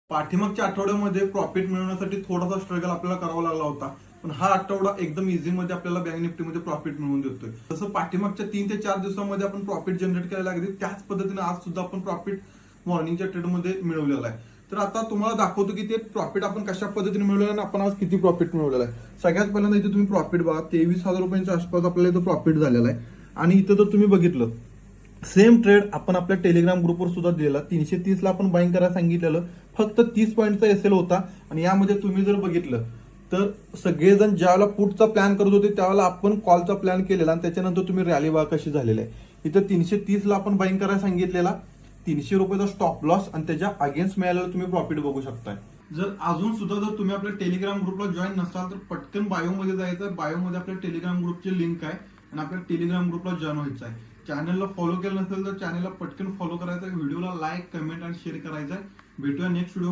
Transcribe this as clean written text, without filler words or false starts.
पाठीमागच्या आठवड्यामध्ये प्रॉफिट मिळवण्यासाठी थोडासा स्ट्रगल आपल्याला करावा लागला होता, पण हा आठवडा एकदम इझी मध्ये आपल्याला बँक निफ्टीमध्ये प्रॉफिट मिळवून देतोय. जसं पाठीमागच्या 3 ते 4 दिवसांमध्ये आपण प्रॉफिट जनरेट करायला लागली, त्याच पद्धतीने आज सुद्धा आपण प्रॉफिट मॉर्निंगच्या ट्रेडमध्ये मिळवलेला आहे. तर आता तुम्हाला दाखवतो की ते प्रॉफिट आपण कशा पद्धतीने मिळवलेलं आणि आपण आज किती प्रॉफिट मिळवलेलं आहे. सगळ्यात पहिल्यांदा इथे तुम्ही प्रॉफिट बघा, 23,000 रुपयांच्या आसपास आपल्याला इथं प्रॉफिट झालेला आहे. आणि इथं जर तुम्ही बघितलं, सेम ट्रेड आपण आपल्या टेलिग्राम ग्रुपवर सुद्धा दिलेला. 330 ला आपण बाईंग करायला सांगितलेलं, फक्त 30 पॉईंटचा एसएल होता. आणि यामध्ये तुम्ही जर बघितलं तर सगळेजण ज्यावेळेला पुटचा प्लॅन करत होते त्यावेळेला आपण कॉलचा प्लॅन केलेला आणि त्याच्यानंतर तुम्ही रॅली बघा कशी झालेली आहे. इथं 330 ला आपण बाईंग करायला सांगितलेला, 300 रुपयाचा स्टॉप लॉस आणि त्याच्या अगेन्स्ट मिळालेलं तुम्ही प्रॉफिट बघू शकताय. जर अजून सुद्धा जर तुम्ही आपल्या टेलिग्राम ग्रुपला जॉईन नसाल तर पटकन बायोमध्ये जायचं. बायोमध्ये आपल्या टेलिग्राम ग्रुपची लिंक आहे आणि आपल्या टेलिग्राम ग्रुपला जॉईन व्हायचं आहे. चॅनलला फॉलो केलं नसेल तर चॅनलला पटकन फॉलो करायचं, व्हिडिओला लाईक, कमेंट आणि शेअर करायचं आहे. भेटूया नेक्स्ट व्हिडिओ.